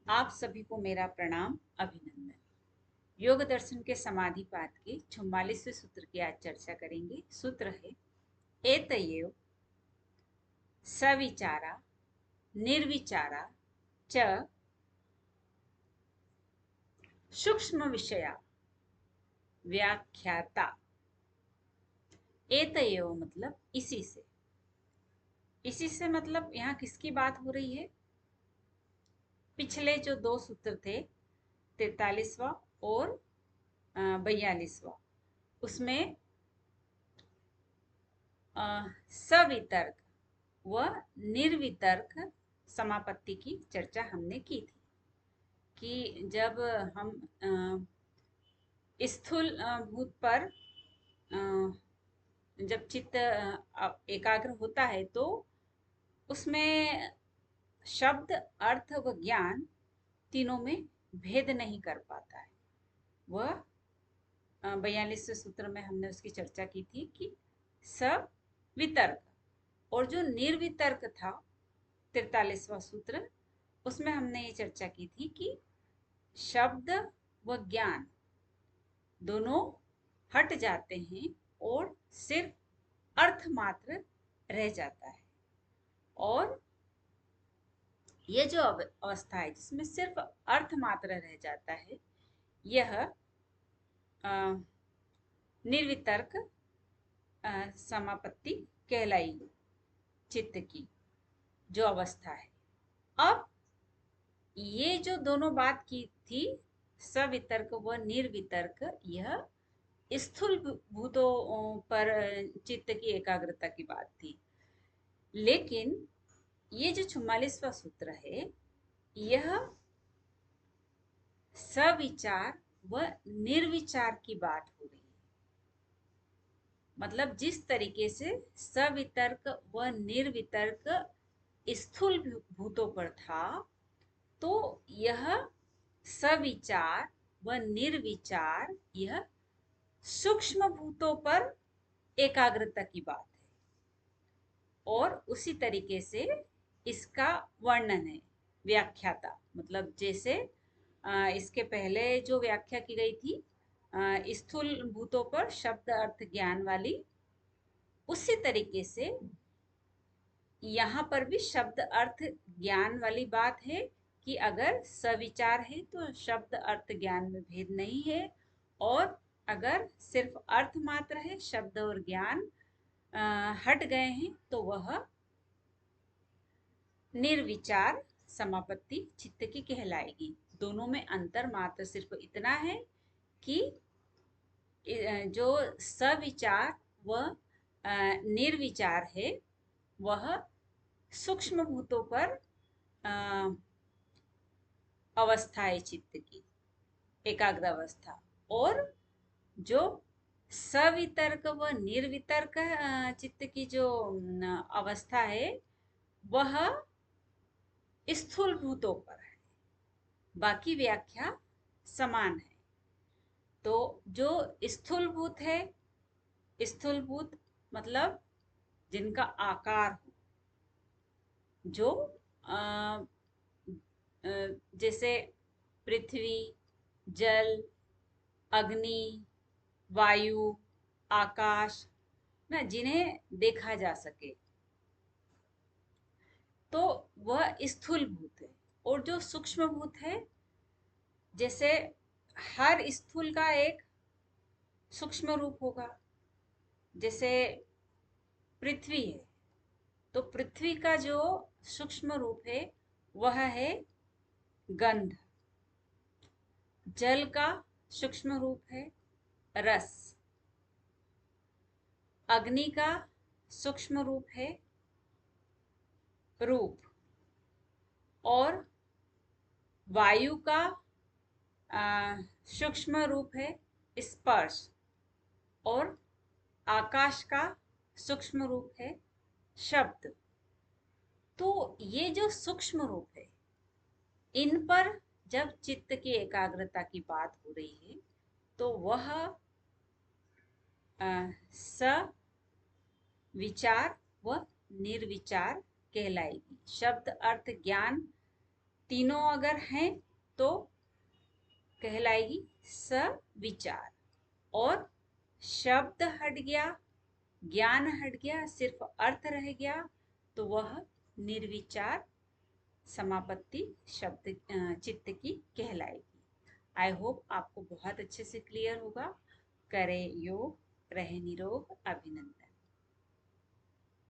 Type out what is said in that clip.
आप सभी को मेरा प्रणाम, अभिनंदन। योग दर्शन के समाधि पाठ के 44वें सूत्र की आज चर्चा करेंगे। सूत्र है एतयो सविचारा निर्विचारा च सूक्ष्म विषया व्याख्याता। एतयो मतलब इसी से मतलब यहाँ किसकी बात हो रही है? पिछले जो दो सूत्र थे, 43वां और 42वां, उसमें सवितर्क व निर्वितर्क समापत्ति की चर्चा हमने की थी कि जब हम स्थूल भूत पर जब चित्त एकाग्र होता है तो उसमें शब्द, अर्थ व ज्ञान तीनों में भेद नहीं कर पाता है। वह 42वें सूत्र में हमने उसकी चर्चा की थी कि सब वितर्क, और जो निर्वितर्क था 43वां सूत्र, उसमें हमने ये चर्चा की थी कि शब्द व ज्ञान दोनों हट जाते हैं और सिर्फ अर्थ मात्र रह जाता है। और ये जो अवस्था है जिसमें सिर्फ अर्थ मात्र रह जाता है, यह निर्वितर्क समापत्ति कहलाएगी। चित्त की जो अवस्था है। अब ये जो दोनों बात की थी, सवितर्क व निर्वितर्क, यह स्थूल भूतों पर चित्त की एकाग्रता की बात थी। लेकिन ये जो 44वां सूत्र है, यह सविचार व निर्विचार की बात हो रही है। मतलब जिस तरीके से सवितर्क व निर्वितर्क स्थूल भूतों पर था, तो यह सविचार व निर्विचार यह सूक्ष्म भूतों पर एकाग्रता की बात है। और उसी तरीके से इसका वर्णन है व्याख्याता। मतलब जैसे इसके पहले जो व्याख्या की गई थी स्थूल भूतों पर शब्द अर्थ ज्ञान वाली, उसी तरीके से यहाँ पर भी शब्द अर्थ ज्ञान वाली बात है कि अगर सविचार है तो शब्द अर्थ ज्ञान में भेद नहीं है, और अगर सिर्फ अर्थ मात्र है, शब्द और ज्ञान हट गए हैं, तो वह निर्विचार समापत्ति चित्त की कहलाएगी। दोनों में अंतर मात्र सिर्फ इतना है कि जो सविचार व निर्विचार है, वह सूक्ष्म भूतों पर अवस्था है चित्त की, एकाग्र अवस्था। और जो सवितर्क व निर्वितर्क चित्त की जो अवस्था है, वह स्थूल भूतों पर है। बाकी व्याख्या समान है। तो जो स्थूल भूत है, स्थूल भूत मतलब जिनका आकार हो, जो जैसे पृथ्वी, जल, अग्नि, वायु, आकाश, ना, जिन्हें देखा जा सके, तो वह स्थूल भूत है। और जो सूक्ष्म भूत है, जैसे हर स्थूल का एक सूक्ष्म रूप होगा। जैसे पृथ्वी है, तो पृथ्वी का जो सूक्ष्म रूप है वह है गंध। जल का सूक्ष्म रूप है रस। अग्नि का सूक्ष्म रूप है रूप। और वायु का सूक्ष्म रूप है स्पर्श। और आकाश का सूक्ष्म रूप है शब्द। तो ये जो सूक्ष्म रूप है, इन पर जब चित्त की एकाग्रता की बात हो रही है, तो वह सविचार व निर्विचार कहलाएगी। शब्द अर्थ ज्ञान तीनों अगर हैं तो कहलाएगी सविचार। और शब्द हट गया, ज्ञान हट गया, सिर्फ अर्थ रह गया, तो वह निर्विचार समापत्ति शब्द चित्त की कहलाएगी। आई होप आपको बहुत अच्छे से क्लियर होगा। करें योग, रहे निरोग। अभिनंदन।